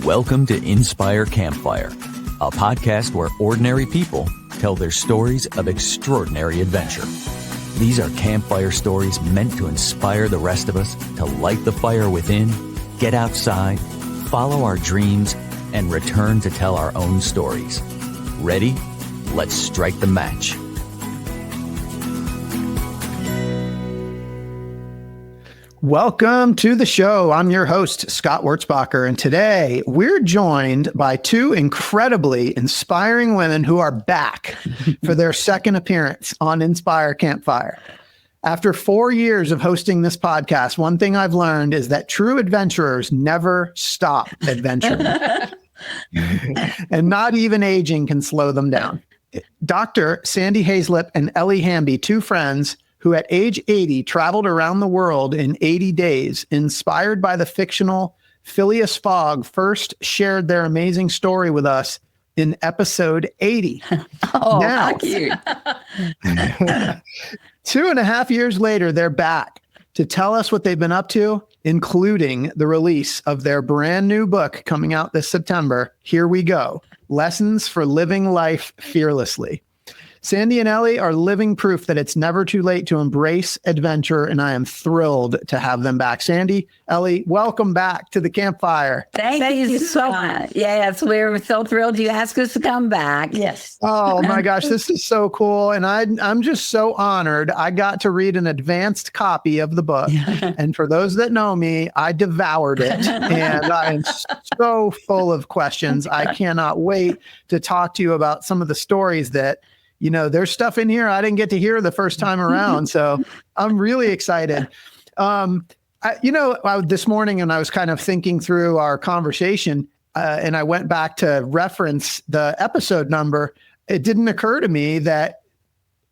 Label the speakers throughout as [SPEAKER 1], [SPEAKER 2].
[SPEAKER 1] Welcome to Inspire Campfire, a podcast where ordinary people tell their stories of extraordinary adventure. These are campfire stories meant to inspire the rest of us to light the fire within, get outside, follow our dreams, and return to tell our own stories. Ready? Let's strike the match.
[SPEAKER 2] Welcome to the show. I'm your host, Scott Wurtzbacher, and today we're joined by two incredibly inspiring women who are back for their second appearance on Inspire Campfire. After 4 years of hosting this podcast, one thing I've learned is that true adventurers never stop adventuring. And not even aging can slow them down. Dr. Sandy Hazelip and Ellie Hamby, two friends who at age 80 traveled around the world in 80 days, inspired by the fictional Phileas Fogg, first shared their amazing story with us in episode 80.
[SPEAKER 3] Oh,
[SPEAKER 2] now,
[SPEAKER 3] how cute.
[SPEAKER 2] 2.5 years later, they're back to tell us what they've been up to, including the release of their brand new book coming out this September. Here we go. Lessons for Living Life Fearlessly. Sandy and Ellie are living proof that it's never too late to embrace adventure, and I am thrilled to have them back. Sandy, Ellie, welcome back to the campfire.
[SPEAKER 3] Thank you so much. Yes, we're so thrilled you asked us to come back.
[SPEAKER 4] Yes.
[SPEAKER 2] Oh my gosh, this is so cool. And I'm just so honored. I got to read an advanced copy of the book. And for those that know me, I devoured it. And I'm so full of questions. I cannot wait to talk to you about some of the stories that, you know, there's stuff in here I didn't get to hear the first time around. So I'm really excited. This morning, and I was kind of thinking through our conversation, and I went back to reference the episode number. It didn't occur to me that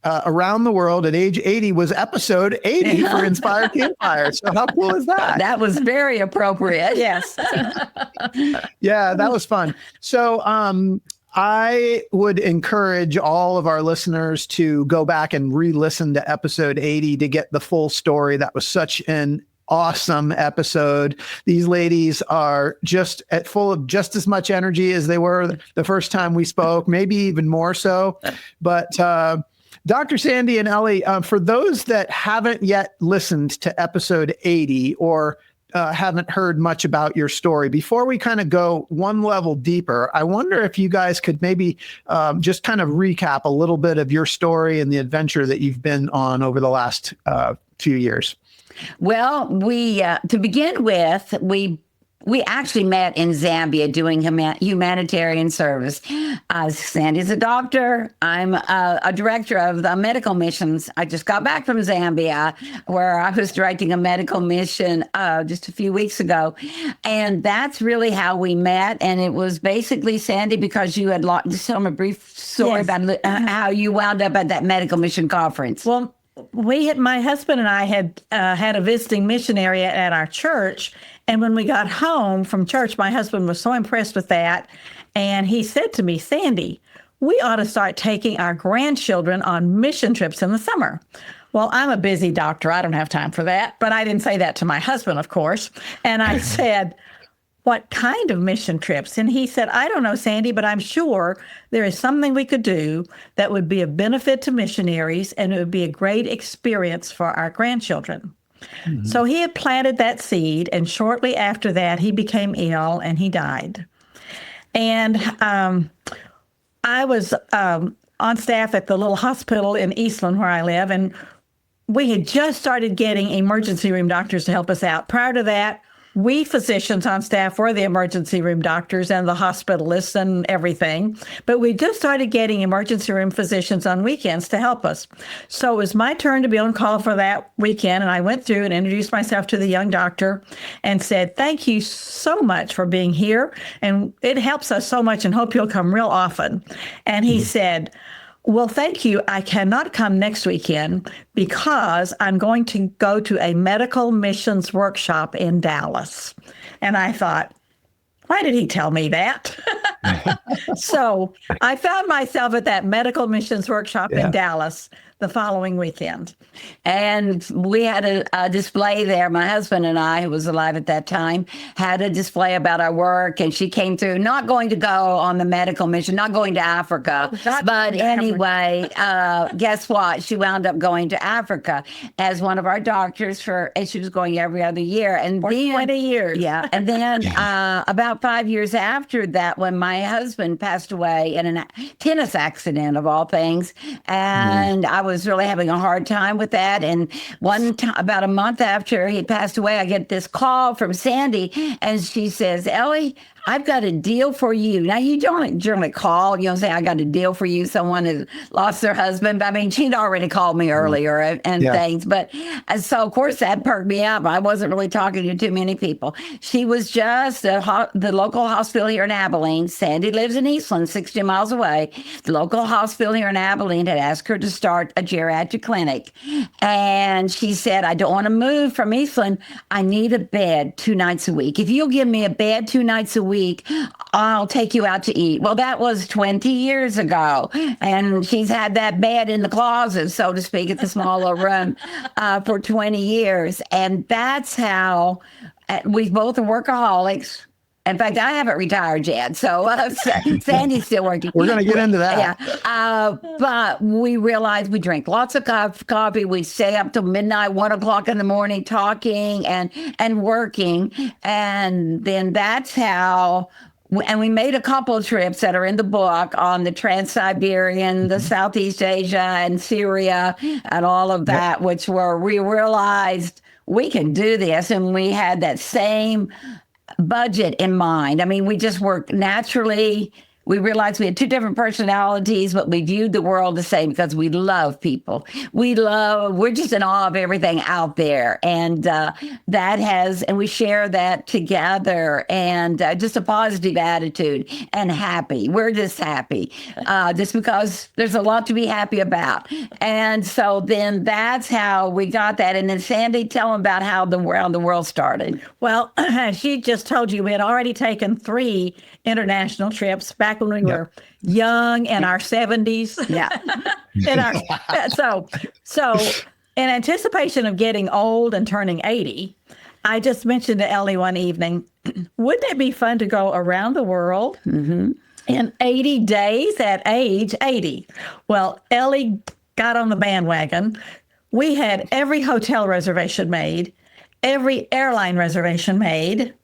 [SPEAKER 2] Around the World at age 80 was episode 80 for Inspire Campfire. So how cool is that?
[SPEAKER 3] That was very appropriate.
[SPEAKER 4] Yes.
[SPEAKER 2] Yeah, that was fun. So I would encourage all of our listeners to go back and re-listen to episode 80 to get the full story. That was such an awesome episode. These ladies are just full of just as much energy as they were the first time we spoke, maybe even more so. But Dr. Sandy and Ellie, for those that haven't yet listened to episode 80 or haven't heard much about your story, before we kind of go one level deeper, I wonder if you guys could maybe just kind of recap a little bit of your story and the adventure that you've been on over the last few years.
[SPEAKER 3] Well, to begin with, we actually met in Zambia doing humanitarian service. Sandy's a doctor. I'm a director of the medical missions. I just got back from Zambia, where I was directing a medical mission just a few weeks ago. And that's really how we met. And it was basically, Sandy, because you had just tell me a brief story about how you wound up at that medical mission conference.
[SPEAKER 4] Well, my husband and I had had a visiting missionary at our church. And when we got home from church, my husband was so impressed with that. And he said to me, Sandy, we ought to start taking our grandchildren on mission trips in the summer. Well, I'm a busy doctor. I don't have time for that. But I didn't say that to my husband, of course. And I said, what kind of mission trips? And he said, I don't know, Sandy, but I'm sure there is something we could do that would be of benefit to missionaries, and it would be a great experience for our grandchildren. Mm-hmm. So he had planted that seed, and shortly after that, he became ill and he died. And I was on staff at the little hospital in Eastland where I live, and we had just started getting emergency room doctors to help us out. Prior to that, we physicians on staff were the emergency room doctors and the hospitalists and everything. But we just started getting emergency room physicians on weekends to help us. So it was my turn to be on call for that weekend. And I went through and introduced myself to the young doctor and said, thank you so much for being here. And it helps us so much, and hope you'll come real often. And he said, well, thank you. I cannot come next weekend because I'm going to go to a medical missions workshop in Dallas. And I thought, why did he tell me that? So I found myself at that medical missions workshop in Dallas the following weekend.
[SPEAKER 3] And we had a display there. My husband and I, who was alive at that time, had a display about our work. And she came through, not going to go on the medical mission, not going to Africa. But anyway, guess what? She wound up going to Africa as one of our doctors and she was going every other year. And
[SPEAKER 4] For 20 years.
[SPEAKER 3] Yeah. And then about 5 years after that, when my husband passed away in a tennis accident of all things, and I was really having a hard time with that. And one time, about a month after he passed away, I get this call from Sandy, and she says, Ellie, I've got a deal for you. Now, you don't generally call, say, I got a deal for you. Someone has lost their husband. I mean, she'd already called me earlier and things. But so, of course, that perked me up. I wasn't really talking to too many people. She was just the local hospital here in Abilene. Sandy lives in Eastland, 60 miles away. The local hospital here in Abilene had asked her to start a geriatric clinic. And she said, I don't want to move from Eastland. I need a bed 2 nights a week. If you'll give me a bed 2 nights a week, I'll take you out to eat. Well, that was 20 years ago. And she's had that bed in the closet, so to speak, at the smaller room for 20 years. And that's how we both are workaholics. In fact, I haven't retired yet, so Sandy's still working.
[SPEAKER 2] We're going to get into that.
[SPEAKER 3] Yeah, but we realized we drink lots of coffee. We stay up till midnight, 1 o'clock in the morning, talking and working, and then that's how. And we made a couple of trips that are in the book on the Trans-Siberian, the Southeast Asia, and Syria, and all of that, which we realized we can do this, and we had that same budget in mind. I mean, we just worked naturally. We realized we had 2 different personalities, but we viewed the world the same because we love people. We're just in awe of everything out there. And and we share that together, and just a positive attitude and happy. We're just happy just because there's a lot to be happy about. And so then that's how we got that. And then Sandy, tell them about how the world started.
[SPEAKER 4] Well, she just told you we had already taken 3 international trips back when we were young in our 70s.
[SPEAKER 3] Yeah.
[SPEAKER 4] So in anticipation of getting old and turning 80, I just mentioned to Ellie one evening, wouldn't it be fun to go around the world in 80 days at age 80? Well, Ellie got on the bandwagon. We had every hotel reservation made, every airline reservation made,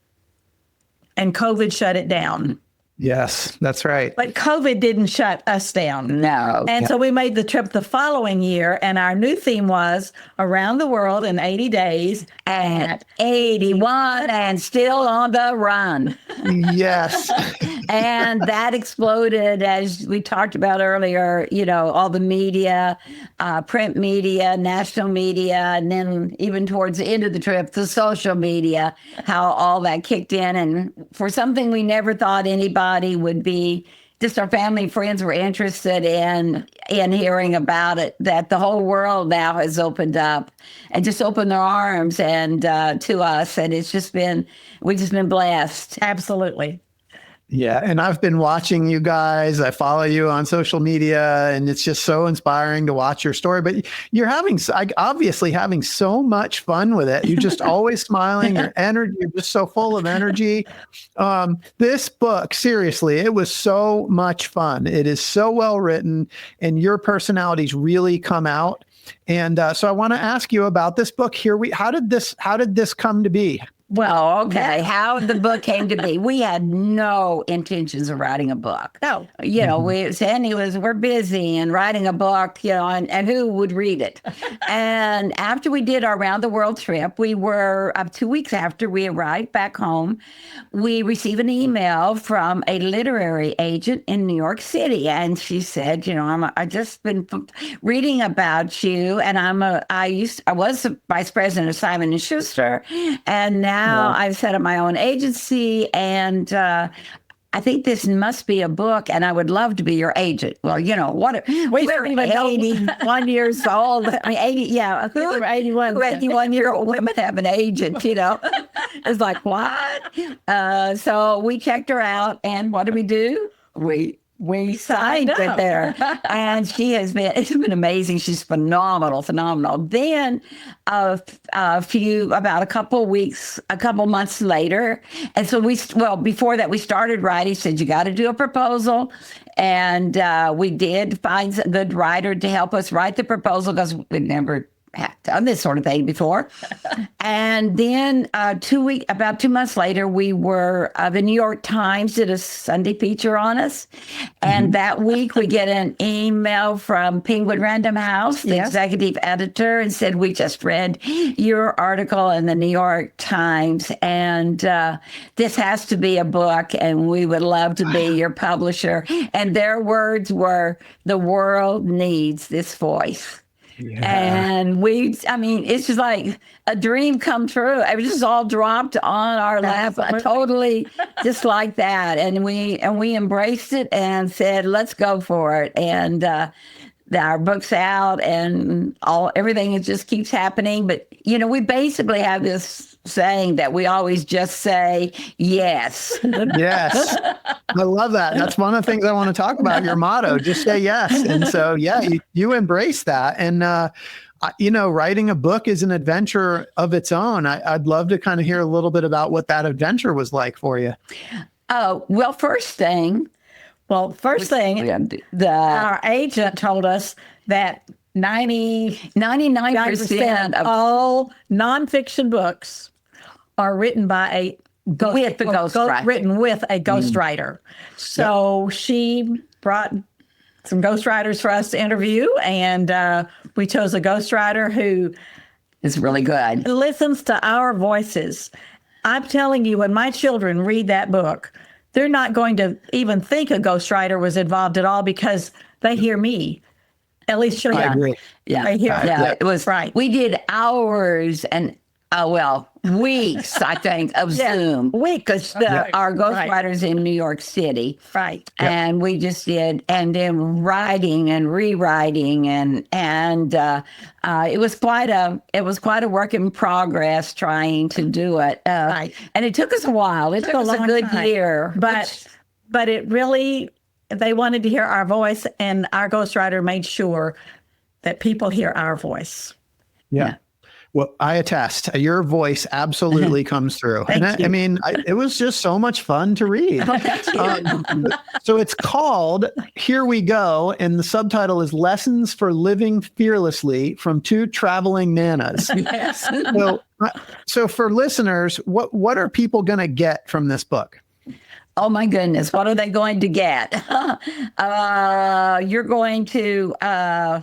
[SPEAKER 4] and COVID shut it down.
[SPEAKER 2] Yes, that's right.
[SPEAKER 4] But COVID didn't shut us down.
[SPEAKER 3] No.
[SPEAKER 4] And so we made the trip the following year, and our new theme was around the world in 80 days
[SPEAKER 3] At 81 and still on the run.
[SPEAKER 2] Yes.
[SPEAKER 3] And that exploded, as we talked about earlier, all the media, print media, national media, and then even towards the end of the trip, the social media, how all that kicked in. And for something we never thought anybody would be, just our family and friends were interested in hearing about it, that the whole world now has opened up and just opened their arms and to us. And we've just been blessed.
[SPEAKER 4] Absolutely.
[SPEAKER 2] Yeah. And I've been watching you guys. I follow you on social media, and it's just so inspiring to watch your story. But you're obviously having so much fun with it. You're just always smiling. Your energy, you're just so full of energy. This book, seriously, it was so much fun. It is so well written, and your personalities really come out. And so I want to ask you about this book. How did this come to be?
[SPEAKER 3] Well, okay. How the book came to be. We had no intentions of writing a book.
[SPEAKER 4] No.
[SPEAKER 3] Sandy we're busy and writing a book, and who would read it? And after we did our round the world trip, we were 2 weeks after we arrived back home, we received an email from a literary agent in New York City. And she said, I just been reading about you, and I was the vice president of Simon & Schuster, and now I've set up my own agency, and I think this must be a book, and I would love to be your agent. Well, we're 81 years old. I mean, 80, yeah. Who 81-year-old women have an agent, It's like, what? So we checked her out, and what did we do? We we signed with
[SPEAKER 4] up.
[SPEAKER 3] her, and it's been amazing. She's phenomenal. Then about a couple months later, and so before that we started writing. Said you got to do a proposal, and we did find a good writer to help us write the proposal because we'd never done this sort of thing before. And then about 2 months later, we were, the New York Times did a Sunday feature on us. And that week we get an email from Penguin Random House, the executive editor, and said, we just read your article in the New York Times, and this has to be a book, and we would love to be your publisher. And their words were, the world needs this voice. Yeah. And it's just like a dream come true. It was just all dropped on our lap, totally just like that. And we embraced it and said, let's go for it. And our book's out, and everything just keeps happening. But, we basically have this saying that we always just say yes.
[SPEAKER 2] Yes. I love that. That's one of the things I want to talk about, your motto, just say yes. And so, you embrace that. And, writing a book is an adventure of its own. I'd love to kind of hear a little bit about what that adventure was like for you.
[SPEAKER 3] First thing,
[SPEAKER 4] our agent told us that 99% of all nonfiction books are written by written with a ghostwriter. So she brought some ghostwriters for us to interview, and we chose a ghostwriter who
[SPEAKER 3] is really good,
[SPEAKER 4] listens to our voices. I'm telling you, when my children read that book, they're not going to even think a ghostwriter was involved at all because they hear me. At least
[SPEAKER 2] I agree.
[SPEAKER 3] Yeah,
[SPEAKER 4] it
[SPEAKER 3] was
[SPEAKER 4] right.
[SPEAKER 3] We did hours and weeks, I think, of Zoom. Because our ghostwriters in New York City,
[SPEAKER 4] right?
[SPEAKER 3] And we just did, and then writing and rewriting, and it was quite a work in progress trying to do it.
[SPEAKER 4] Right.
[SPEAKER 3] And it took us a while. It took us a good year,
[SPEAKER 4] but it really. They wanted to hear our voice, and our ghostwriter made sure that people hear our voice.
[SPEAKER 2] Yeah. Well, I attest. Your voice absolutely comes through. It was just so much fun to read. So it's called Here We Go, and the subtitle is Lessons for Living Fearlessly from Two Traveling Nanas.
[SPEAKER 3] Yes.
[SPEAKER 2] So for listeners, what are people going to get from this book?
[SPEAKER 3] Oh my goodness, what are they going to get? You're going to, I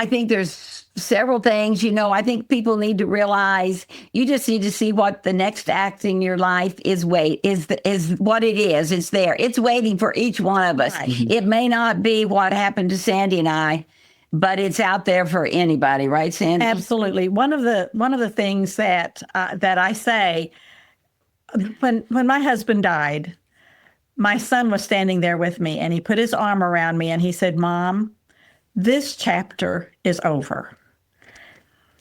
[SPEAKER 3] think there's several things, I think people need to realize you just need to see what the next act in your life is what it is. It's there. It's waiting for each one of us. Right. It may not be what happened to Sandy and I, but it's out there for anybody, right, Sandy?
[SPEAKER 4] Absolutely. One of the things that I say, when my husband died, my son was standing there with me, and he put his arm around me and he said, Mom, this chapter is over.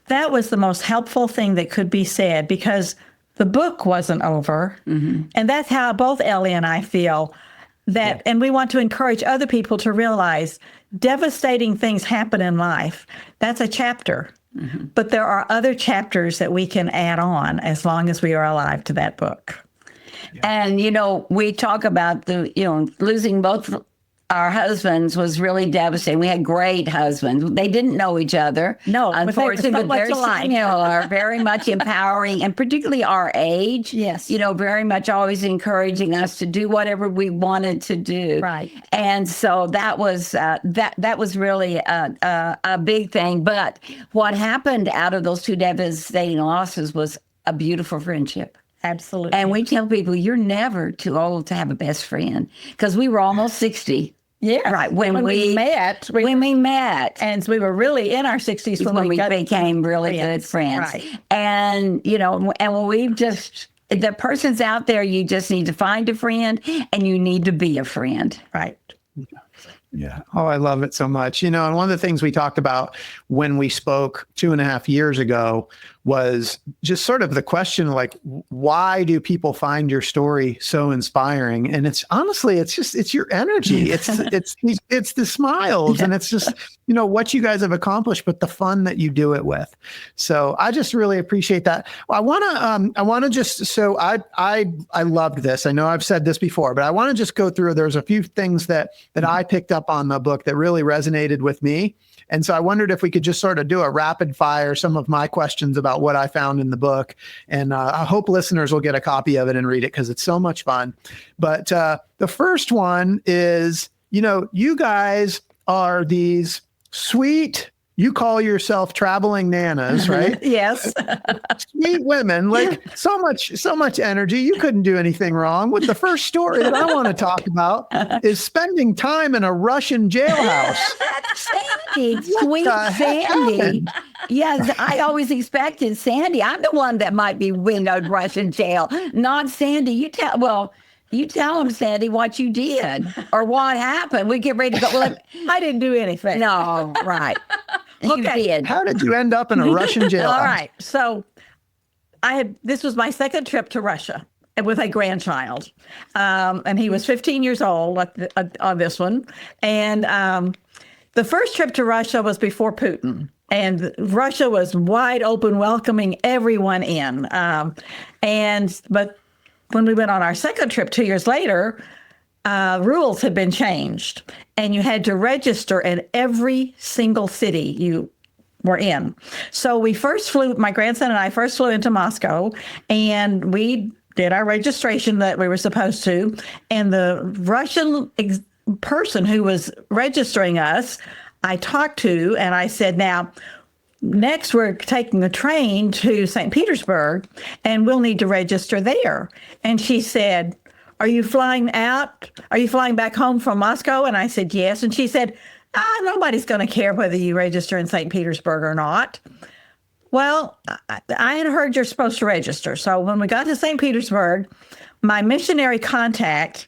[SPEAKER 4] That was the most helpful thing that could be said, because the book wasn't over. Mm-hmm. And that's how both Ellie and I feel. And we want to encourage other people to realize devastating things happen in life. That's a chapter. Mm-hmm. But there are other chapters that we can add on as long as we are alive to that book.
[SPEAKER 3] Yeah. And, we talk about losing both our husbands was really devastating. We had great husbands. They didn't know each other.
[SPEAKER 4] No,
[SPEAKER 3] unfortunately, but very similar, very much empowering, and particularly our age.
[SPEAKER 4] Yes.
[SPEAKER 3] Very much always encouraging us to do whatever we wanted to do.
[SPEAKER 4] Right.
[SPEAKER 3] And so that was that was really a big thing. But what happened out of those two devastating losses was a beautiful friendship.
[SPEAKER 4] Absolutely.
[SPEAKER 3] And we tell people, you're never too old to have a best friend, because we were almost 60.
[SPEAKER 4] Yeah.
[SPEAKER 3] When we met.
[SPEAKER 4] And we were really in our 60s
[SPEAKER 3] when we became really good friends.
[SPEAKER 4] Right.
[SPEAKER 3] And, and when the person's out there, you just need to find a friend, and you need to be a friend.
[SPEAKER 4] Right.
[SPEAKER 2] Yeah. Oh, I love it so much. And one of the things we talked about when we spoke 2.5 years ago was just sort of the question, like, why do people find your story so inspiring? And it's honestly, it's your energy. It's the smiles, and it's just, what you guys have accomplished, but the fun that you do it with. So I just really appreciate that. Well, I loved this. I know I've said this before, but I want to just go through, there's a few things that I picked up on the book that really resonated with me. And so I wondered if we could just sort of do a rapid fire, some of my questions about what I found in the book. And I hope listeners will get a copy of it and read it because it's so much fun. But the first one is, you guys are these sweet, you call yourself traveling nanas, right?
[SPEAKER 4] Yes.
[SPEAKER 2] Sweet women, like so much energy. You couldn't do anything wrong. With the first story that I want to talk about is spending time in a Russian jailhouse.
[SPEAKER 3] Sandy, sweet Sandy. Yes, I always expected Sandy. I'm the one that might be windowed Russian jail, not Sandy. You tell him, Sandy, what you did or what happened. We get ready to go. Well,
[SPEAKER 4] I didn't do anything.
[SPEAKER 3] No, right. You did.
[SPEAKER 2] How did you end up in a Russian jail?
[SPEAKER 4] All right. So this was my second trip to Russia with a grandchild. And he was 15 years old on this one. And the first trip to Russia was before Putin. And Russia was wide open, welcoming everyone in. But when we went on our second trip 2 years later, rules had been changed, and you had to register in every single city you were in. So my grandson and I first flew into Moscow, and we did our registration that we were supposed to. And the Russian person who was registering us, I talked to, and I said, now, next, we're taking the train to St. Petersburg, and we'll need to register there. And she said, are you flying out? Are you flying back home from Moscow? And I said, yes. And she said, nobody's going to care whether you register in St. Petersburg or not. Well, I had heard you're supposed to register. So when we got to St. Petersburg, my missionary contact,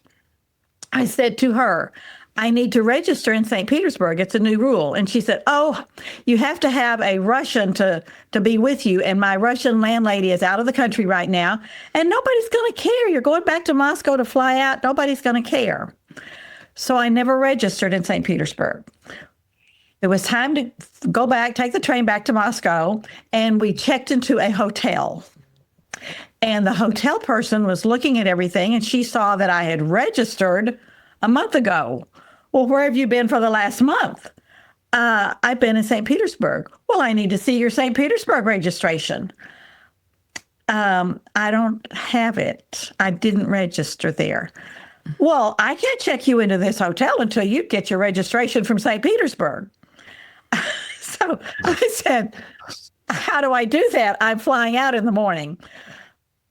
[SPEAKER 4] I said to her, I need to register in St. Petersburg. It's a new rule. And she said, oh, you have to have a Russian to be with you. And my Russian landlady is out of the country right now. And nobody's going to care. You're going back to Moscow to fly out. Nobody's going to care. So I never registered in St. Petersburg. It was time to go back, take the train back to Moscow. And we checked into a hotel. And the hotel person was looking at everything. And she saw that I had registered a month ago. Well, where have you been for the last month? I've been in St. Petersburg. Well, I need to see your St. Petersburg registration. I don't have it. I didn't register there. Well, I can't check you into this hotel until you get your registration from St. Petersburg. So I said, how do I do that? I'm flying out in the morning.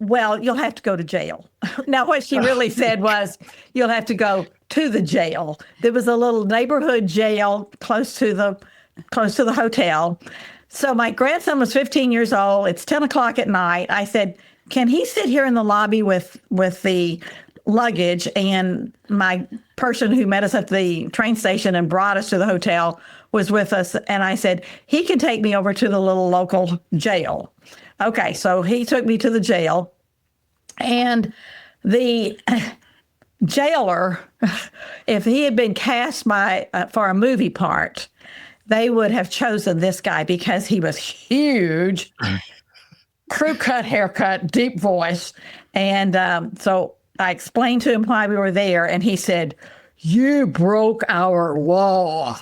[SPEAKER 4] Well, you'll have to go to jail. Now, what she really said was, you'll have to go to the jail. There was a little neighborhood jail close to the hotel. So my grandson was 15 years old. It's 10 o'clock at night. I said, can he sit here in the lobby with the luggage? And my person who met us at the train station and brought us to the hotel was with us. And I said, he can take me over to the little local jail. Okay, so he took me to the jail, and the jailer, if he had been cast for a movie part, they would have chosen this guy because he was huge, crew cut haircut, deep voice. And so I explained to him why we were there, and he said, you broke our law.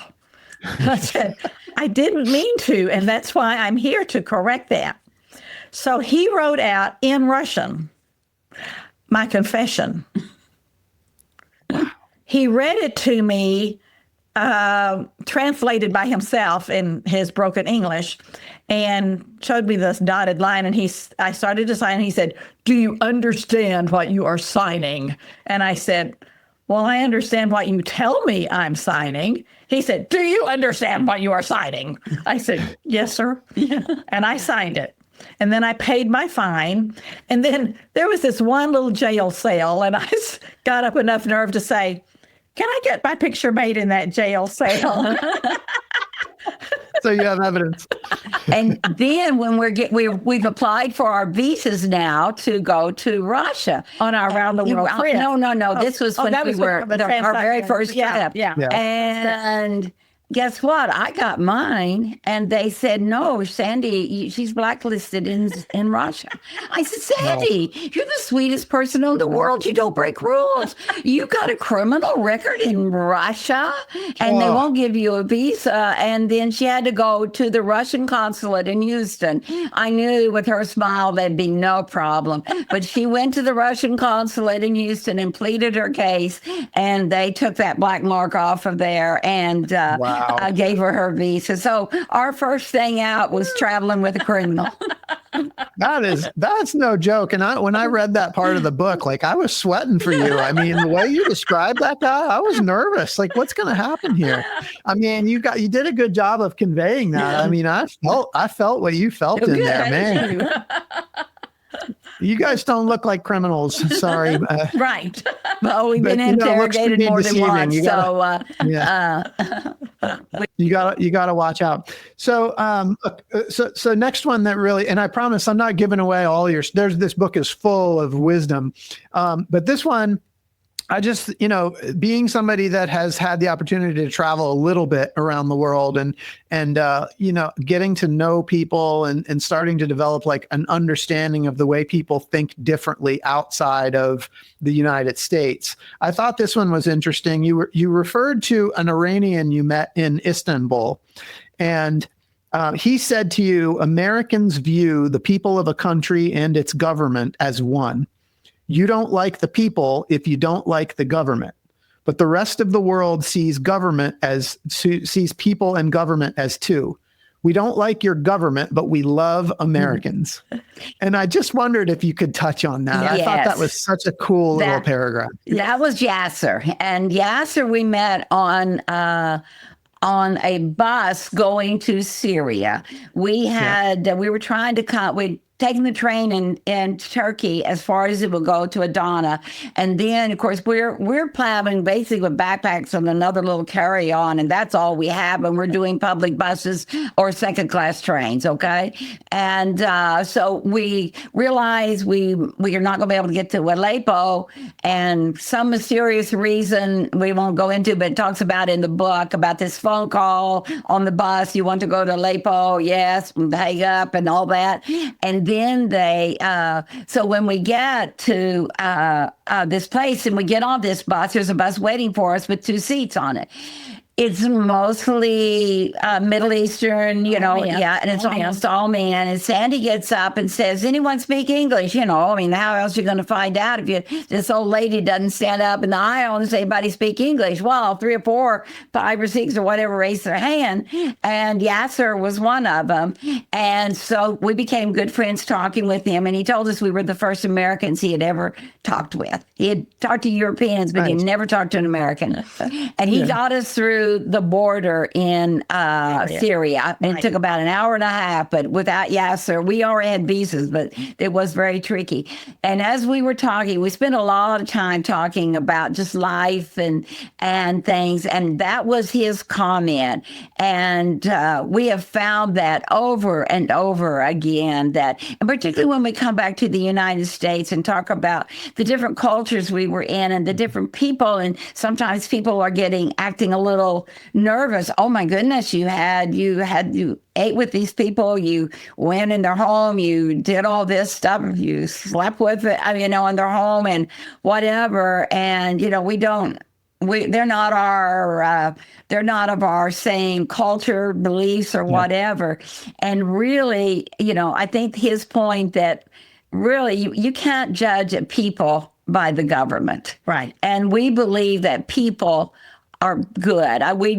[SPEAKER 4] I said, I didn't mean to, and that's why I'm here to correct that. So he wrote out in Russian my confession. He read it to me, translated by himself in his broken English, and showed me this dotted line. And I started to sign, and he said, do you understand what you are signing? And I said, well, I understand what you tell me I'm signing. He said, do you understand what you are signing? I said, yes, sir. And I signed it. And then I paid my fine. And then there was this one little jail cell, and I got up enough nerve to say, can I get my picture made in that jail cell?
[SPEAKER 2] So you have evidence.
[SPEAKER 3] And then when we've applied for our visas now to go to Russia
[SPEAKER 4] on our round the world trip.
[SPEAKER 3] No. This was when we were our very first trip.
[SPEAKER 4] Yeah.
[SPEAKER 3] And guess what? I got mine, and they said, no, Sandy, she's blacklisted in Russia. I said, Sandy, you're the sweetest person in the world. You don't break rules. You got a criminal record in Russia, and they won't give you a visa. And then she had to go to the Russian consulate in Houston. I knew with her smile there'd be no problem. But she went to the Russian consulate in Houston and pleaded her case, and they took that black mark off of there. And I gave her visa. So our first thing out was traveling with a criminal.
[SPEAKER 2] That's no joke. And when I read that part of the book, like I was sweating for you. I mean, the way you described that guy, I was nervous. Like, what's going to happen here? I mean, you did a good job of conveying that. Yeah. I mean, I felt what you felt in there, man. You guys don't look like criminals. Sorry.
[SPEAKER 3] Right. Well, we've been interrogated more than once. You
[SPEAKER 2] got to watch out. So, so next one that really, and I promise I'm not giving away all this book is full of wisdom. But this one, I just, being somebody that has had the opportunity to travel a little bit around the world and getting to know people and starting to develop like an understanding of the way people think differently outside of the United States. I thought this one was interesting. You referred to an Iranian you met in Istanbul, and he said to you, Americans view the people of a country and its government as one. You don't like the people if you don't like the government, but the rest of the world sees people and government as two. We don't like your government, but we love Americans. And I just wondered if you could touch on that. Yes. I thought that was such a cool little paragraph.
[SPEAKER 3] That was Yasser. And Yasser we met on a bus going to Syria. We were trying to taking the train in Turkey as far as it would go to Adana. And then, of course, we're traveling basically with backpacks and another little carry-on, and that's all we have. And we're doing public buses or second-class trains, okay? And so we realized we are not going to be able to get to Aleppo, and some mysterious reason we won't go into, but it talks about in the book about this phone call on the bus. You want to go to Aleppo? Yes, hang up and all that. And then so when we get to this place and we get on this bus, there's a bus waiting for us with 2 seats on it. It's mostly Middle Eastern, and it's almost all men. And Sandy gets up and says, anyone speak English? How else are you going to find out if this old lady doesn't stand up in the aisle and say, anybody speak English? Well, 3 or 4, 5 or 6 or whatever raised their hand. And Yasser was one of them. And so we became good friends talking with him. And he told us we were the first Americans he had ever talked with. He had talked to Europeans, but he never talked to an American. And he got us through the border in Syria. And it took about an hour and a half, but without Yasser, we already had visas, but it was very tricky. And as we were talking, we spent a lot of time talking about just life and things. And that was his comment. And we have found that over and over again, and particularly when we come back to the United States and talk about the different cultures we were in and the different people, and sometimes people are acting a little nervous. Oh my goodness, you ate with these people, you went in their home, you did all this stuff, you slept with it, in their home and whatever. And they're not of our same culture, beliefs, or whatever. And really, I think his point that really you can't judge a people by the government.
[SPEAKER 4] Right.
[SPEAKER 3] And we believe that people are good. We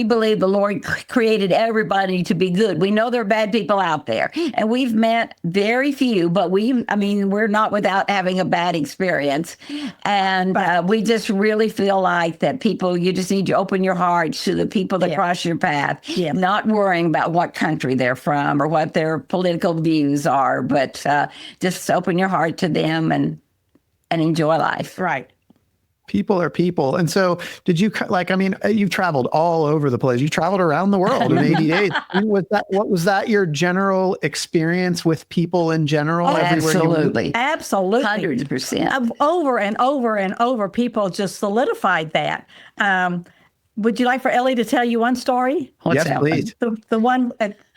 [SPEAKER 3] believe the Lord created everybody to be good. We know there are bad people out there, and we've met very few, but we're not without having a bad experience. And we just really feel like that people, you just need to open your heart to the people that cross your path, not worrying about what country they're from or what their political views are, but just open your heart to them and enjoy life.
[SPEAKER 4] Right.
[SPEAKER 2] People are people. And so did you, like, I mean, you've traveled all over the place. You traveled around the world in 80 days. What was that your general experience with people in general?
[SPEAKER 3] Absolutely.
[SPEAKER 4] Absolutely.
[SPEAKER 3] 100%.
[SPEAKER 4] Over and over and over, people just solidified that. Would you like for Ellie to tell you one story?
[SPEAKER 3] What's
[SPEAKER 2] Yes, please.
[SPEAKER 4] The one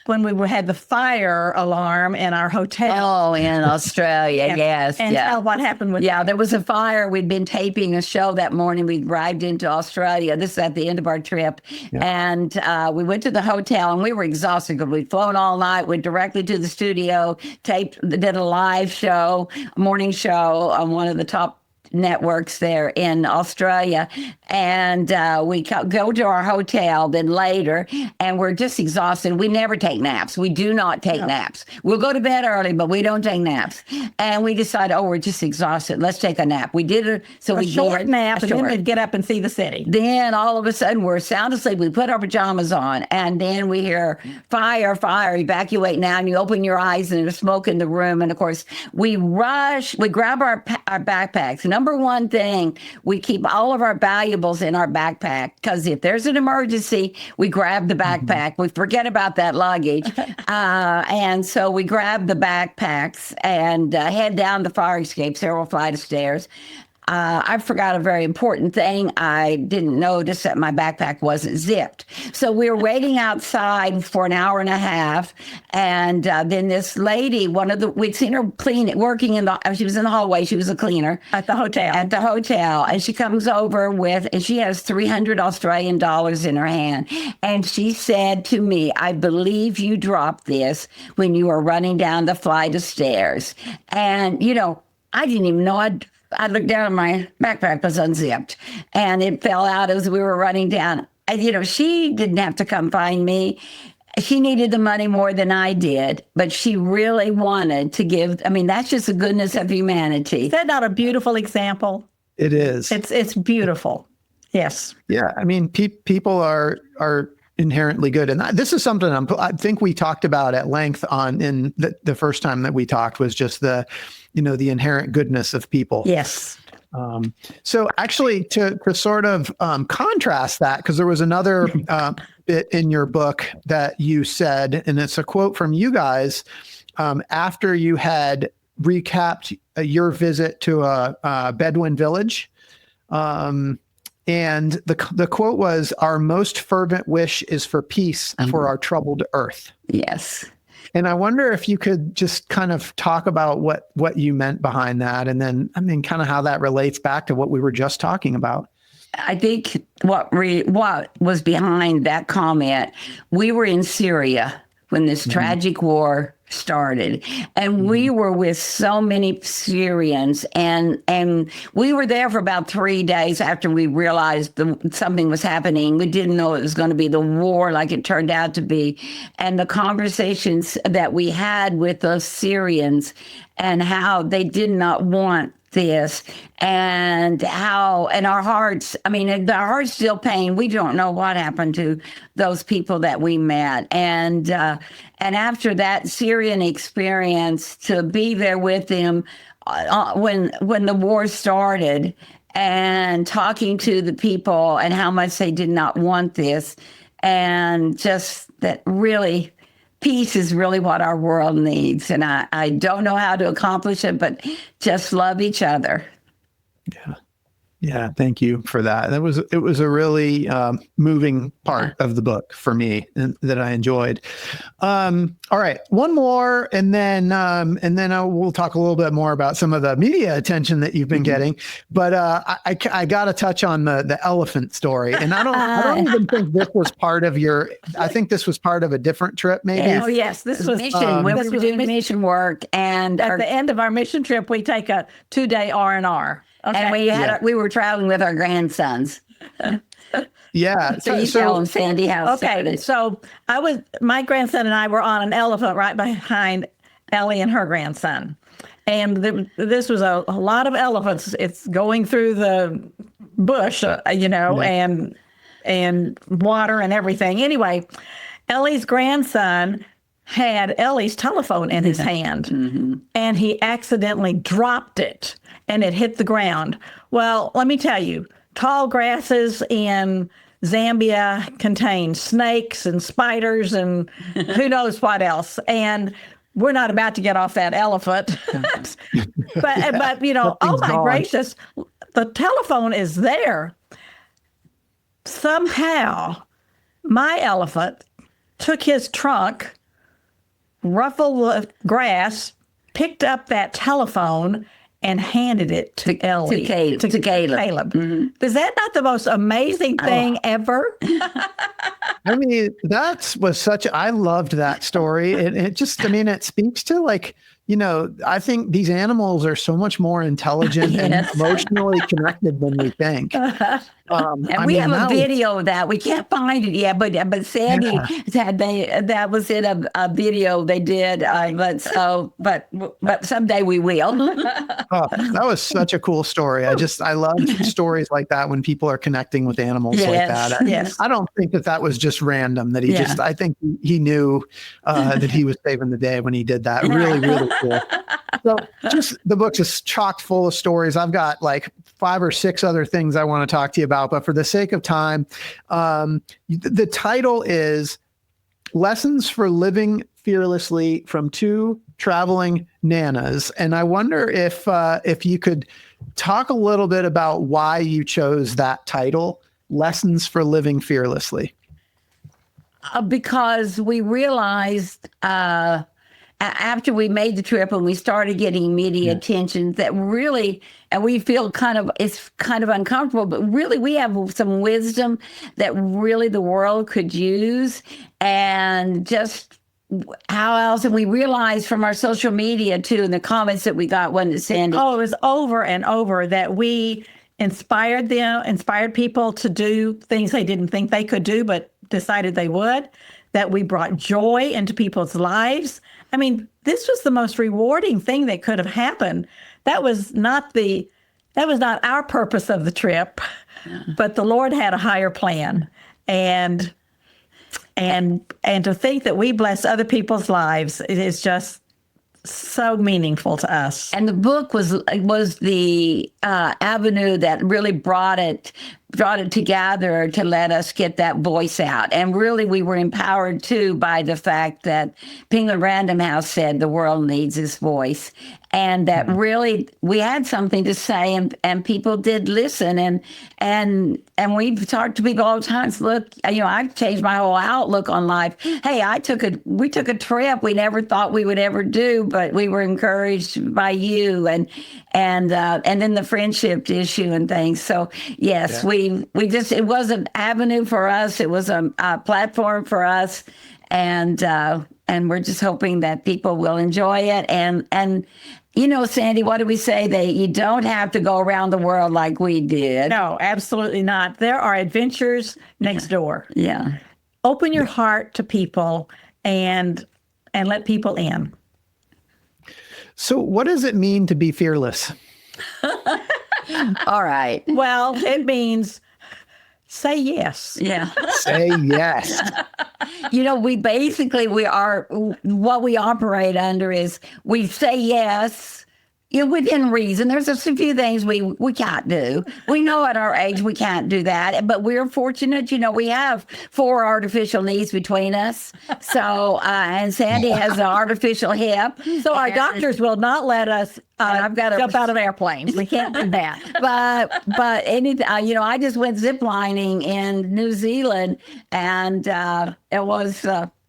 [SPEAKER 4] when we had the fire alarm in our hotel.
[SPEAKER 3] Oh, in Australia, yes.
[SPEAKER 4] And
[SPEAKER 3] yeah.
[SPEAKER 4] tell what happened with
[SPEAKER 3] Yeah, there was a fire. We'd been taping a show that morning. We arrived into Australia. This is at the end of our trip. Yeah. And we went to the hotel, and we were exhausted because we'd flown all night, went directly to the studio, did a live show, a morning show on one of the top networks there in Australia. And we go to our hotel then later, and we're just exhausted. We never take naps. We do not take naps. We'll go to bed early, but we don't take naps. And we decided, we're just exhausted. Let's take a nap. We did it. So we
[SPEAKER 4] short nap, and then we'd get up and see the city.
[SPEAKER 3] Then all of a sudden we're sound asleep. We put our pajamas on, and then we hear fire, evacuate now. And you open your eyes, and there's smoke in the room. And of course, we rush. We grab our backpacks. Number one thing, we keep all of our valuables in our backpack, because if there's an emergency, we grab the backpack. We forget about that luggage. And so we grab the backpacks and head down the fire escape, several flight of stairs. I forgot a very important thing. I didn't notice that my backpack wasn't zipped. So we were waiting outside for an hour and a half. And then this lady, we'd seen her working she was in the hallway. She was a cleaner.
[SPEAKER 4] At the hotel.
[SPEAKER 3] And she comes over and she has 300 Australian dollars in her hand. And she said to me, I believe you dropped this when you were running down the flight of stairs. And, I didn't even know I looked down and my backpack was unzipped, and it fell out as we were running down. She didn't have to come find me. She needed the money more than I did, but she really wanted to give. I mean, that's just the goodness of humanity.
[SPEAKER 4] Is that not a beautiful example?
[SPEAKER 2] It is.
[SPEAKER 4] It's beautiful. Yes.
[SPEAKER 2] Yeah. I mean, people are inherently good. And this is something I think we talked about at length in the first time that we talked, was just the inherent goodness of people.
[SPEAKER 4] Yes.
[SPEAKER 2] So actually to sort of contrast that, because there was another bit in your book that you said, and it's a quote from you guys, after you had recapped your visit to a Bedouin village. And the quote was, "Our most fervent wish is for peace for our troubled earth."
[SPEAKER 3] Yes.
[SPEAKER 2] And I wonder if you could just kind of talk about what you meant behind that, and then, kind of how that relates back to what we were just talking about.
[SPEAKER 3] I think what was behind that comment, we were in Syria when this tragic war started, and we were with so many Syrians, and we were there for about 3 days after we realized something was happening. We didn't know it was going to be the war like it turned out to be, and the conversations that we had with those Syrians and how they did not want this, and our hearts, our hearts still pain. We don't know what happened to those people that we met. And after that Syrian experience, to be there with them when the war started, and talking to the people and how much they did not want this, and just that really peace is really what our world needs. And I don't know how to accomplish it, but just love each other.
[SPEAKER 2] Yeah. Yeah. Thank you for that. It was a really moving part of the book for me, and that I enjoyed. All right. One more, and then we'll talk a little bit more about some of the media attention that you've been getting. But I got to touch on the elephant story. And I don't even think this was part of your, I think this was part of a different trip, maybe.
[SPEAKER 3] Yes.
[SPEAKER 4] Oh, yes. This was
[SPEAKER 3] mission. When we were doing mission work. And
[SPEAKER 4] at the end of our mission trip, we take a 2-day R&R. Okay.
[SPEAKER 3] And we were traveling with our grandsons.
[SPEAKER 2] Yeah.
[SPEAKER 3] So tell them, Sandy, how it started.
[SPEAKER 4] So my grandson and I were on an elephant right behind Ellie and her grandson. And this was a lot of elephants. It's going through the bush, and water and everything. Anyway, Ellie's grandson had Ellie's telephone in his hand, and he accidentally dropped it, and it hit the ground. Well, let me tell you, tall grasses in Zambia contain snakes and spiders and who knows what else. And we're not about to get off that elephant. but you know, oh my gracious, the telephone is there. Somehow, my elephant took his trunk, ruffled the grass, picked up that telephone, and handed it to Ellie.
[SPEAKER 3] To Caleb.
[SPEAKER 4] Is that not the most amazing thing ever?
[SPEAKER 2] I mean, I loved that story. It just, I mean, it speaks to like, you know, I think these animals are so much more intelligent and emotionally connected than we think.
[SPEAKER 3] And we have a video of that. We can't find it yet, but Sandy said that was in a video they did. But someday we will.
[SPEAKER 2] That was such a cool story. I love stories like that when people are connecting with animals like that.
[SPEAKER 4] Yes.
[SPEAKER 2] I don't think that was just random. That I think he knew that he was saving the day when he did that. Really, really cool. So just the book's just chock full of stories. I've got like 5 or 6 other things I want to talk to you about, but for the sake of time, the title is Lessons for Living Fearlessly from 2 Traveling Nanas. And I wonder if you could talk a little bit about why you chose that title, Lessons for Living Fearlessly.
[SPEAKER 3] Because we realized after we made the trip and we started getting media attention that really, and we feel it's kind of uncomfortable, but really we have some wisdom that really the world could use. And just how else? And we realized from our social media too, and the comments that we got, wasn't it, Sandy?
[SPEAKER 4] Oh, it was over and over that we inspired people to do things they didn't think they could do, but decided they would, that we brought joy into people's lives. I mean, this was the most rewarding thing that could have happened. That was not our purpose of the trip, but the Lord had a higher plan. And to think that we bless other people's lives, it is just so meaningful to us.
[SPEAKER 3] And the book was the avenue that really brought it together to let us get that voice out. And really, we were empowered too by the fact that Penguin Random House said the world needs this voice, and that really we had something to say, and people did listen. And we've talked to people all the time. Look, you know, I changed my whole outlook on life. Hey, we took a trip we never thought we would ever do, but we were encouraged by you, and then the friendship issue and things. So yes, it was an avenue for us. It was a platform for us, and we're just hoping that people will enjoy it. And you know, Sandy, what do we say? That you don't have to go around the world like we did.
[SPEAKER 4] No, absolutely not. There are adventures next door.
[SPEAKER 3] Yeah.
[SPEAKER 4] Open your heart to people and let people in.
[SPEAKER 2] So what does it mean to be fearless?
[SPEAKER 3] All right.
[SPEAKER 4] Well, it means say yes.
[SPEAKER 3] Yeah.
[SPEAKER 2] Say yes.
[SPEAKER 3] You know, what we operate under is we say yes, you know, within reason. There's a few things we can't do. We know at our age we can't do that, but we're fortunate, you know, we have 4 artificial knees between us. So, and Sandy has an artificial hip.
[SPEAKER 4] So our doctors will not let us
[SPEAKER 3] I've got to
[SPEAKER 4] jump out of airplanes. We can't do that.
[SPEAKER 3] But anything, you know, I just went ziplining in New Zealand, and it was.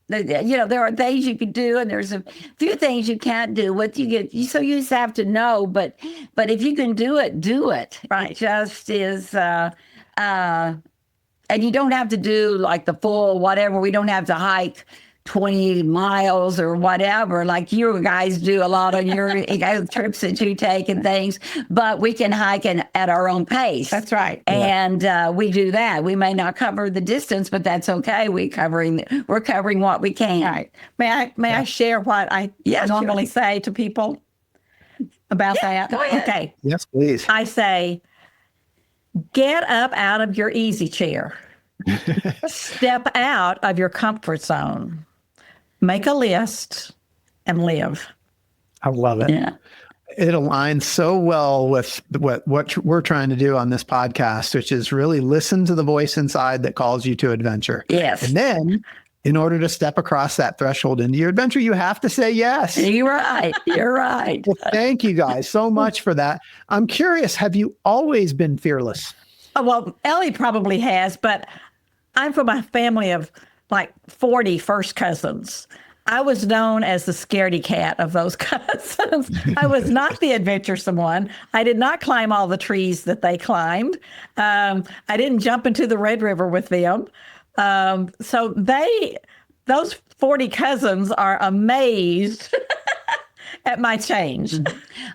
[SPEAKER 3] You know, there are things you can do, and there's a few things you can't do. So you just have to know. But if you can do it, do it.
[SPEAKER 4] Right.
[SPEAKER 3] It just is. And you don't have to do like the full whatever. We don't have to hike 20 miles or whatever, like you guys do a lot on your trips that you take and things, but we can hike at our own pace.
[SPEAKER 4] That's right.
[SPEAKER 3] And we do that. We may not cover the distance, but that's okay. We're covering what we can.
[SPEAKER 4] All right. May I share what I normally say to people about that?
[SPEAKER 3] Go ahead.
[SPEAKER 4] Okay.
[SPEAKER 2] Yes, please.
[SPEAKER 4] I say, get up out of your easy chair. Step out of your comfort zone. make a list, and live.
[SPEAKER 2] I love it.
[SPEAKER 3] Yeah.
[SPEAKER 2] It aligns so well with what we're trying to do on this podcast, which is really listen to the voice inside that calls you to adventure.
[SPEAKER 3] Yes.
[SPEAKER 2] And then in order to step across that threshold into your adventure, you have to say yes.
[SPEAKER 3] You're right. You're right.
[SPEAKER 2] Well, thank you guys so much for that. I'm curious, have you always been fearless?
[SPEAKER 4] Oh, well, Ellie probably has, but I'm from a family of like 40 first cousins. I was known as the scaredy cat of those cousins. I was not the adventuresome one. I did not climb all the trees that they climbed. I didn't jump into the Red River with them. So those 40 cousins are amazed at my change.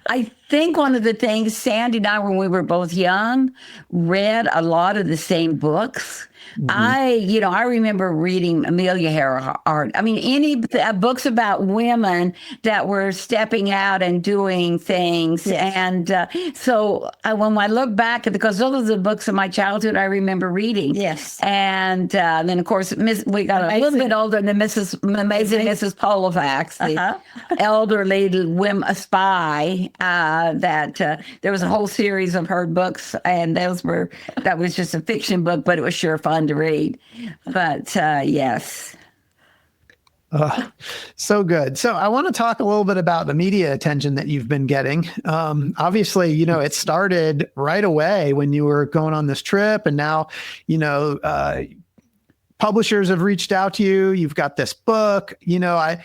[SPEAKER 3] I think one of the things, Sandy and I, when we were both young, read a lot of the same books. I remember reading Amelia Earhart. I mean, any books about women that were stepping out and doing things.
[SPEAKER 4] Yes.
[SPEAKER 3] And so when I look back, because those are the books of my childhood I remember reading.
[SPEAKER 4] Yes.
[SPEAKER 3] And then, of course, we got a little bit older than Amazing Mrs. Polifax, the elderly spy, that there was a whole series of her books, and that was just a fiction book, but it was sure fun to read. But yes.
[SPEAKER 2] So good. So I want to talk a little bit about the media attention that you've been getting. Obviously, it started right away when you were going on this trip, and now, publishers have reached out to you. You've got this book. I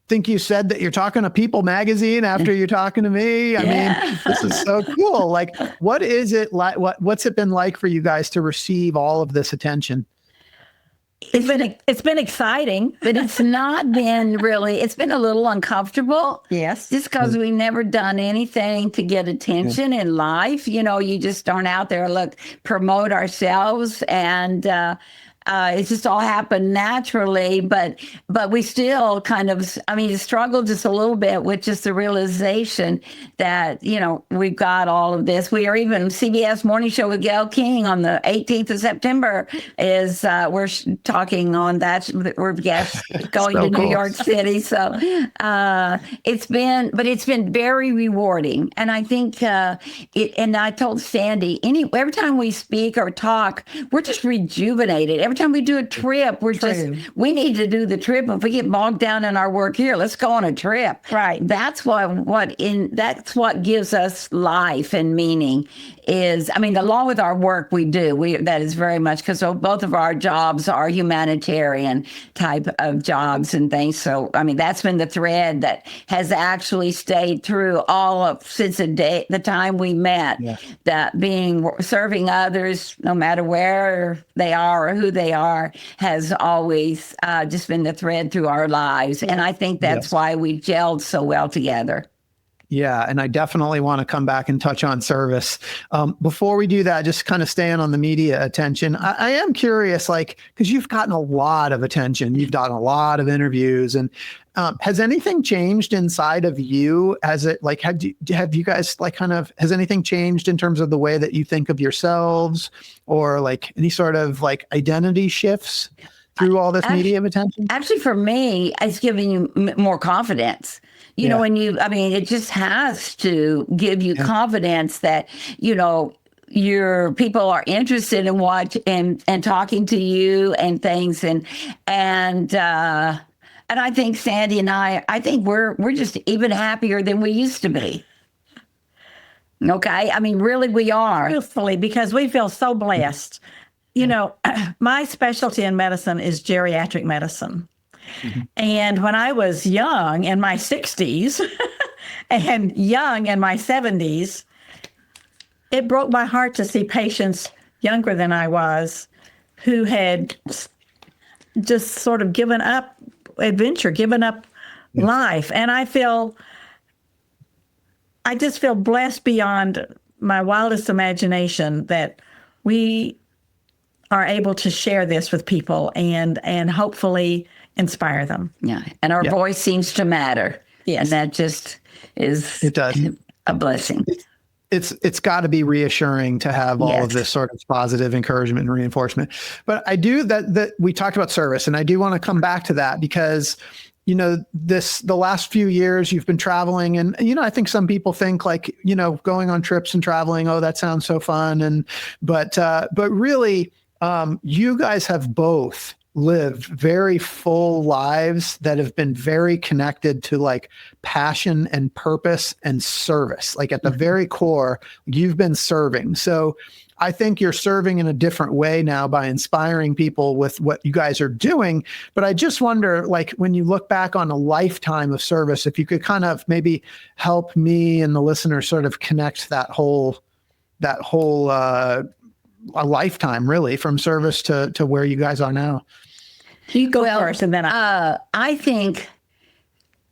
[SPEAKER 2] think you said that you're talking to People magazine after you're talking to me. I mean, this is so cool. Like, what is it like? What's it been like for you guys to receive all of this attention?
[SPEAKER 4] It's been exciting,
[SPEAKER 3] but it's not been really. It's been a little uncomfortable.
[SPEAKER 4] Yes,
[SPEAKER 3] just because we've never done anything to get attention in life. You just aren't out there promote ourselves, and it's just all happened naturally, but we still kind of, struggled just a little bit with just the realization that, we've got all of this. We are even CBS Morning Show with Gail King on the 18th of September we're talking on that. We're guests going to New York City. So it's been very rewarding. And I think and I told Sandy, every time we speak or talk, we're just rejuvenated. Every time we do a trip, we need to do the trip. If we get bogged down in our work here, let's go on a trip.
[SPEAKER 4] Right.
[SPEAKER 3] That's that's what gives us life and meaning is, along with our work that is very much, because both of our jobs are humanitarian type of jobs and things. So, that's been the thread that has actually stayed through since the time we met, that serving others, no matter where they are or who they are, has always just been the thread through our lives. And I think that's why we gelled so well together.
[SPEAKER 2] Yeah, and I definitely want to come back and touch on service. Before we do that, just kind of staying on the media attention, I am curious, because you've gotten a lot of attention, you've done a lot of interviews, and has anything changed inside of you? Has it have you guys has anything changed in terms of the way that you think of yourselves, or any sort of identity shifts through all this media attention? Actually,
[SPEAKER 3] for me, it's giving you more confidence. When it just has to give you confidence that, your people are interested in and talking to you and things. And I think Sandy and I think we're just even happier than we used to be. Okay. Really, we are.
[SPEAKER 4] Truthfully, because we feel so blessed. My specialty in medicine is geriatric medicine. Mm-hmm. And when I was young in my 60s and young in my 70s, it broke my heart to see patients younger than I was who had just sort of given up adventure, given up life. And I just feel blessed beyond my wildest imagination that we are able to share this with people and hopefully inspire them.
[SPEAKER 3] Yeah. And our voice seems to matter.
[SPEAKER 4] Yes.
[SPEAKER 3] And that just is a blessing.
[SPEAKER 2] It's got to be reassuring to have all of this sort of positive encouragement and reinforcement. But I do that we talked about service, and I do want to come back to that because the last few years you've been traveling, and, I think some people think like, going on trips and traveling, oh, that sounds so fun. But really, you guys have both lived very full lives that have been very connected to like passion and purpose and service. Like at the very core, you've been serving. So I think you're serving in a different way now by inspiring people with what you guys are doing. But I just wonder, like, when you look back on a lifetime of service, if you could kind of maybe help me and the listener sort of connect that whole a lifetime really from service to where you guys are now.
[SPEAKER 4] You go first, and then
[SPEAKER 3] I think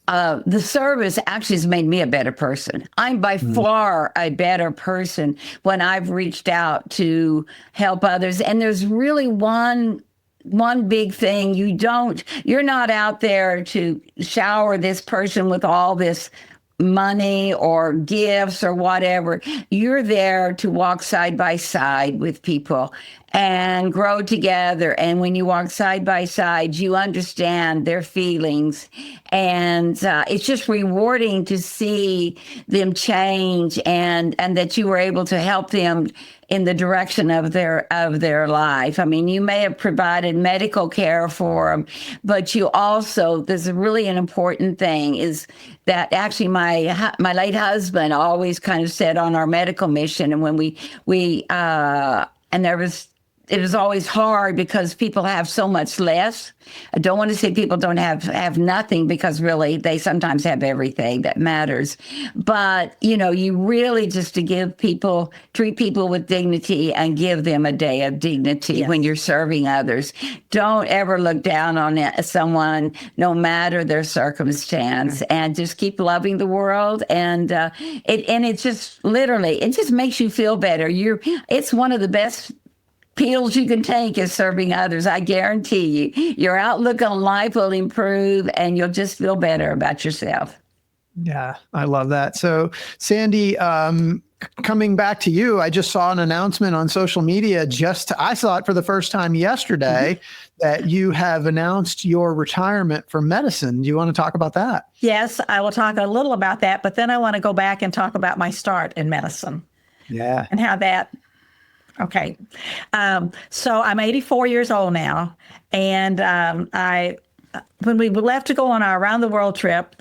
[SPEAKER 3] the service actually has made me a better person. I'm by far a better person when I've reached out to help others. And there's really one big thing. You're not out there to shower this person with all this money or gifts or whatever. You're there to walk side by side with people and grow together. And when you walk side by side, you understand their feelings. And it's just rewarding to see them change and that you were able to help them in the direction of their life. I mean, you may have provided medical care for them, but there's really an important thing is that actually my late husband always kind of said on our medical mission, and when it was always hard because people have so much less. I don't want to say people don't have nothing, because really they sometimes have everything that matters. But, you really just to treat people with dignity and give them a day of dignity when you're serving others. Don't ever look down on someone, no matter their circumstance, and just keep loving the world. And it just literally, it just makes you feel better. It's one of the best pills you can take is serving others. I guarantee you, your outlook on life will improve and you'll just feel better about yourself.
[SPEAKER 2] Yeah, I love that. So, Sandy, coming back to you, I just saw an announcement on social media. I saw it for the first time yesterday that you have announced your retirement from medicine. Do you want to talk about that?
[SPEAKER 4] Yes, I will talk a little about that, but then I want to go back and talk about my start in medicine.
[SPEAKER 2] Yeah.
[SPEAKER 4] And how that. Okay. So I'm 84 years old now. And when we left to go on our around the world trip,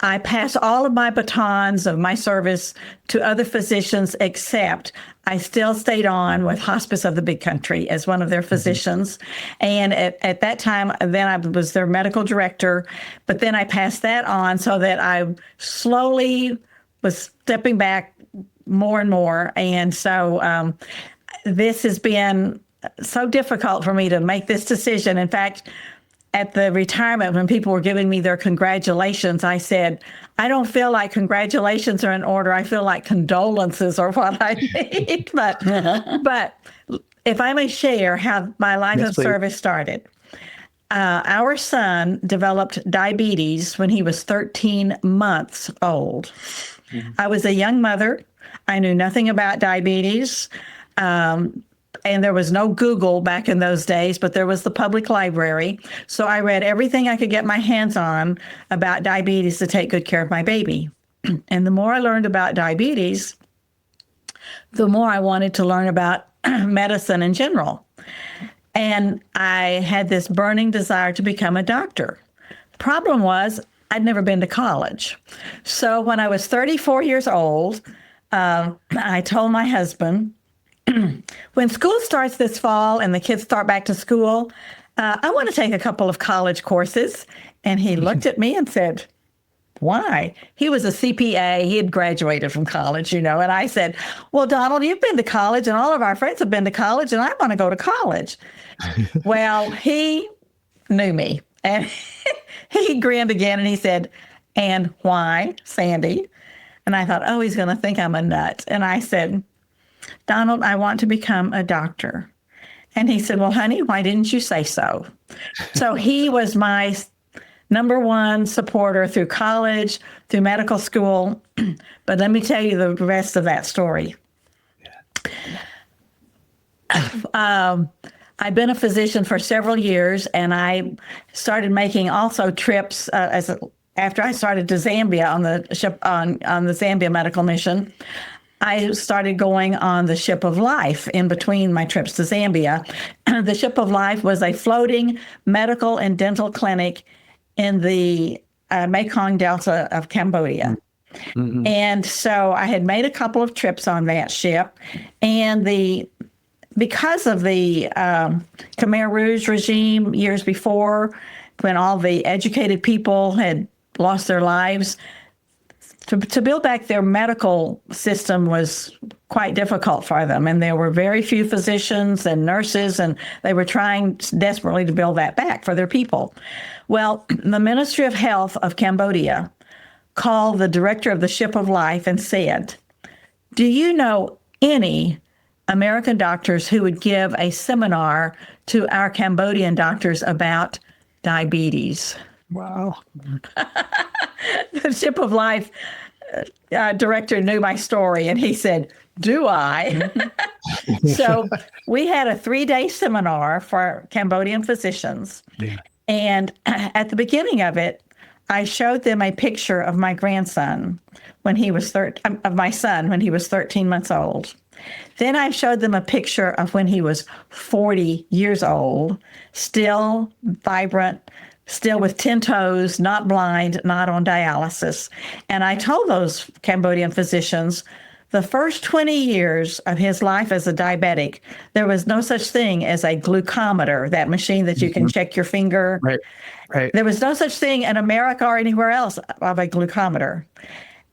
[SPEAKER 4] I passed all of my batons of my service to other physicians, except I still stayed on with Hospice of the Big Country as one of their physicians. And at that time, then I was their medical director. But then I passed that on so that I slowly was stepping back more and more. And so this has been so difficult for me to make this decision. In fact, at the retirement, when people were giving me their congratulations, I said, I don't feel like congratulations are in order. I feel like condolences are what I need. But if I may share how my life of service started. Our son developed diabetes when he was 13 months old. I was a young mother. I knew nothing about diabetes. And there was no Google back in those days, but there was the public library. So I read everything I could get my hands on about diabetes to take good care of my baby. And the more I learned about diabetes, the more I wanted to learn about medicine in general. And I had this burning desire to become a doctor. Problem was, I'd never been to college. So when I was 34 years old, I told my husband, when school starts this fall and the kids start back to school, I want to take a couple of college courses. And he looked at me and said, why? He was a CPA. He had graduated from college, and I said, well, Donald, you've been to college and all of our friends have been to college and I want to go to college. Well, he knew me and he grinned again and he said, and why, Sandy? And I thought, oh, he's going to think I'm a nut. And I said, Donald, I want to become a doctor. And he said, well, honey, why didn't you say so? So he was my number one supporter through college, through medical school. But let me tell you the rest of that story. I've been a physician for several years, and I started making also trips after I started to Zambia on the ship on the Zambia medical mission. I started going on the Ship of Life in between my trips to Zambia. The Ship of Life was a floating medical and dental clinic in the Mekong Delta of Cambodia. Mm-hmm. And so I had made a couple of trips on that ship, and because of the Khmer Rouge regime years before, when all the educated people had lost their lives, to build back their medical system was quite difficult for them. And there were very few physicians and nurses, and they were trying desperately to build that back for their people. Well, the Ministry of Health of Cambodia called the director of the Ship of Life and said, "Do you know any American doctors who would give a seminar to our Cambodian doctors about diabetes?"
[SPEAKER 2] Wow.
[SPEAKER 4] The Ship of Life director knew my story, and he said, "Do I?" So we had a 3-day seminar for Cambodian physicians. Yeah. And at the beginning of it, I showed them a picture of my grandson when he was of my son when he was 13 months old. Then I showed them a picture of when he was 40 years old, still vibrant, still with 10 toes, not blind, not on dialysis. And I told those Cambodian physicians, the first 20 years of his life as a diabetic, there was no such thing as a glucometer, that machine that you can check your finger. Right. There was no such thing in America or anywhere else of a glucometer.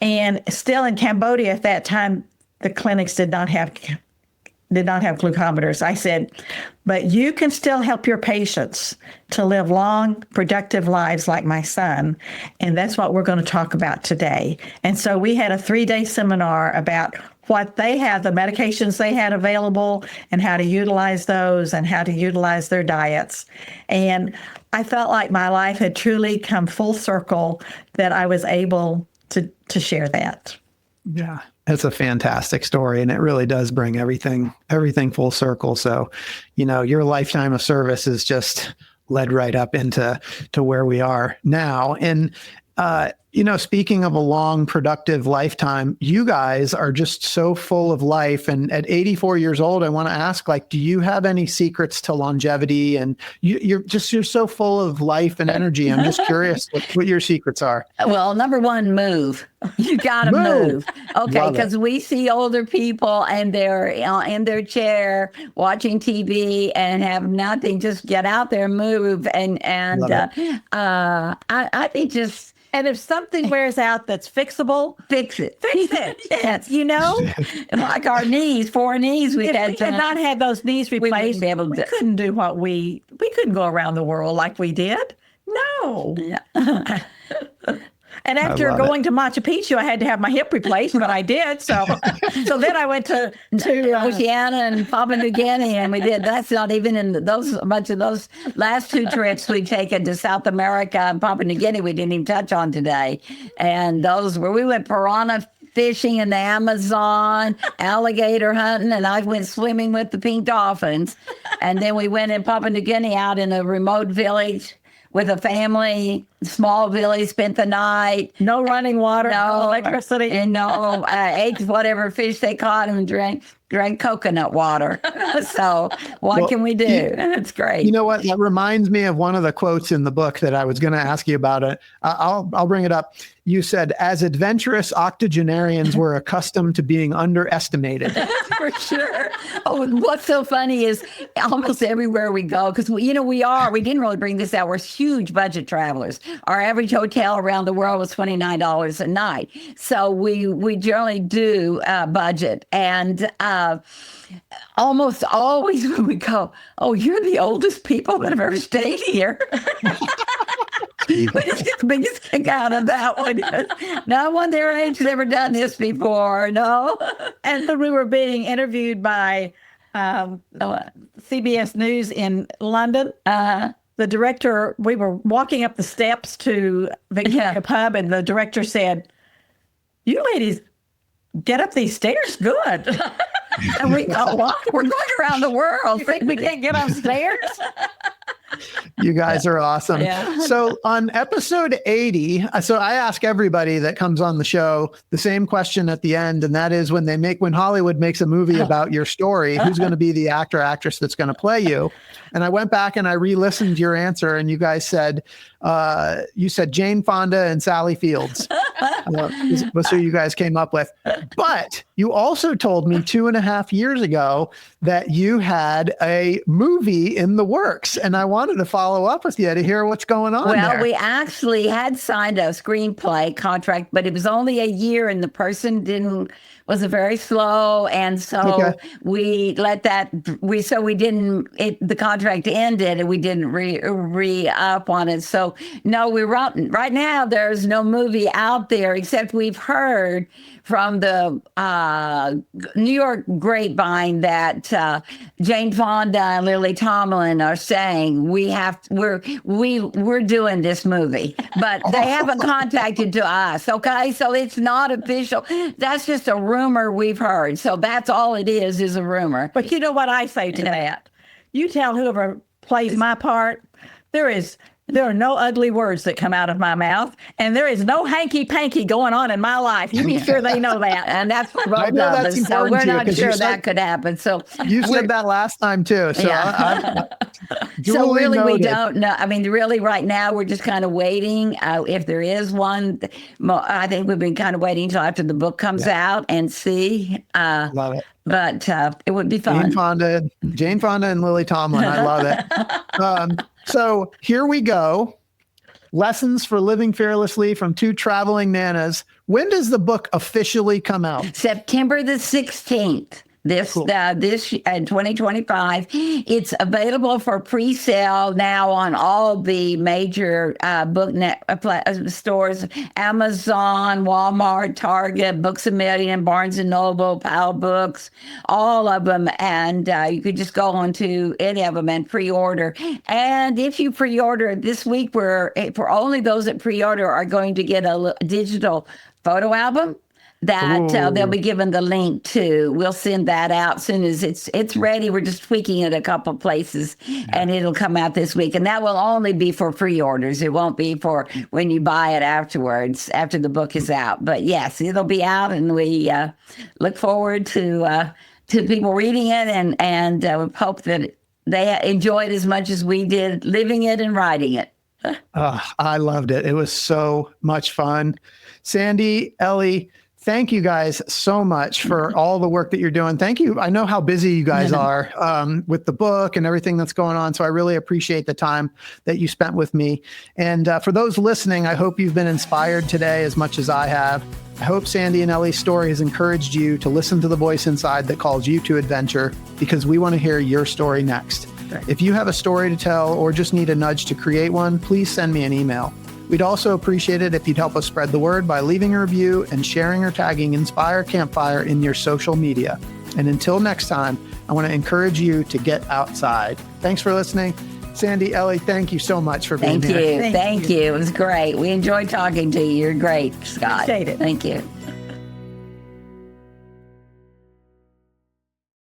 [SPEAKER 4] And still in Cambodia at that time, the clinics did not have glucometers. I said, but you can still help your patients to live long, productive lives like my son. And that's what we're going to talk about today. And so we had a 3-day seminar about what they have, the medications they had available, and how to utilize those and how to utilize their diets. And I felt like my life had truly come full circle, that I was able to share that.
[SPEAKER 2] Yeah. It's a fantastic story, and it really does bring everything full circle. So, your lifetime of service is just led right up into where we are now. And, speaking of a long, productive lifetime, you guys are just so full of life. And at 84 years old, I want to ask, do you have any secrets to longevity? And you're so full of life and energy. I'm just curious what your secrets are.
[SPEAKER 3] Well, number one, move. You got to move. Okay, because we see older people and they're in their chair watching TV and have nothing. Just get out there, move, and I think just.
[SPEAKER 4] And if something wears out that's fixable,
[SPEAKER 3] fix it.
[SPEAKER 4] Yes.
[SPEAKER 3] Like our knees, 4 knees, we
[SPEAKER 4] had not had those knees replaced. We couldn't do we couldn't go around the world like we did. No. Yeah. And after going to Machu Picchu, I had to have my hip replaced, but I did. So then I went to
[SPEAKER 3] Oceania and Papua New Guinea, and we did. That's not even in much of those last 2 trips we've taken to South America and Papua New Guinea. We didn't even touch on today, and those where we went piranha fishing in the Amazon, alligator hunting, and I went swimming with the pink dolphins, and then we went in Papua New Guinea out in a remote village with a family, small village, spent the night.
[SPEAKER 4] No running water, no electricity.
[SPEAKER 3] And ate whatever fish they caught and drank coconut water. So what can we do? It's great.
[SPEAKER 2] You know what? That reminds me of one of the quotes in the book that I was going to ask you about. It. I'll bring it up. You said, as adventurous octogenarians were accustomed to being underestimated.
[SPEAKER 3] For sure. Oh, what's so funny is almost everywhere we go, because we didn't really bring this out. We're huge budget travelers. Our average hotel around the world was $29 a night. So we generally do budget. And almost always when we go, oh, you're the oldest people that have ever stayed here. We just get the biggest kick out of that one. No one their age has ever done this before. No.
[SPEAKER 4] And then we were being interviewed by CBS News in London. The director, we were walking up the steps to Victoria Pub, and the director said, "You ladies get up these stairs good."
[SPEAKER 3] And we go, what? We're going around the world. Think we can't get upstairs?
[SPEAKER 2] You guys are awesome.
[SPEAKER 3] Yeah.
[SPEAKER 2] So on episode 80, so I ask everybody that comes on the show the same question at the end, and that is when Hollywood makes a movie about your story, who's going to be the actor, actress that's going to play you? And I went back and I re-listened to your answer, and you guys said, Jane Fonda and Sally Fields. Was who you guys came up with. But you also told me 2.5 years ago that you had a movie in the works, and I wanted to follow up with you to hear what's going on there.
[SPEAKER 3] We actually had signed a screenplay contract, but it was only a year, and the person was very slow, and so we let that. The contract ended, and we didn't re up on it. So no, right now there's no movie out there, except we've heard from the New York grapevine that Jane Fonda and Lily Tomlin are saying we're doing this movie, but they haven't contacted to us. Okay, so it's not official. That's just a rumor we've heard. So that's all it is a rumor.
[SPEAKER 4] But you know what I say to that? You tell whoever plays my part, there are no ugly words that come out of my mouth, and there is no hanky-panky going on in my life. You be sure they know that.
[SPEAKER 3] And that's for both of us. So we're not sure that could happen. So
[SPEAKER 2] you said that last time too. So
[SPEAKER 3] yeah. So really, we don't know. I mean, really, right now we're just kind of waiting. If there is one, I think we've been kind of waiting until after the book comes out and see.
[SPEAKER 2] Love it.
[SPEAKER 3] But it would be fun.
[SPEAKER 2] Jane Fonda and Lily Tomlin. I love it. So here we go. Lessons for Living Fearlessly from two traveling nanas. When does the book officially come out?
[SPEAKER 3] September the 16th. This 2025. It's available for pre-sale now on all the major book stores: Amazon, Walmart, Target, Books A Million, Barnes and Noble, Powell Books, all of them. And you could just go on to any of them and pre-order. And if you pre-order this week, for only those that pre-order are going to get a digital photo album that they'll be given the link to. We'll send that out as soon as it's ready. We're just tweaking it a couple places, and it'll come out this week. And that will only be for pre-orders. It won't be for when you buy it afterwards, after the book is out. But yes, it'll be out, and we look forward to people reading it, and hope that they enjoy it as much as we did living it and writing it.
[SPEAKER 2] I loved it. It was so much fun. Sandy, Ellie, thank you guys so much for all the work that you're doing. Thank you. I know how busy you guys are with the book and everything that's going on. So I really appreciate the time that you spent with me. And for those listening, I hope you've been inspired today as much as I have. I hope Sandy and Ellie's story has encouraged you to listen to the voice inside that calls you to adventure, because we want to hear your story next. If you have a story to tell or just need a nudge to create one, please send me an email. We'd also appreciate it if you'd help us spread the word by leaving a review and sharing or tagging Inspire Campfire in your social media. And until next time, I want to encourage you to get outside. Thanks for listening. Sandy, Ellie, thank you so much for being here.
[SPEAKER 3] Thank you. It was great. We enjoyed talking to you. You're great, Scott.
[SPEAKER 4] Appreciate it.
[SPEAKER 3] Thank you.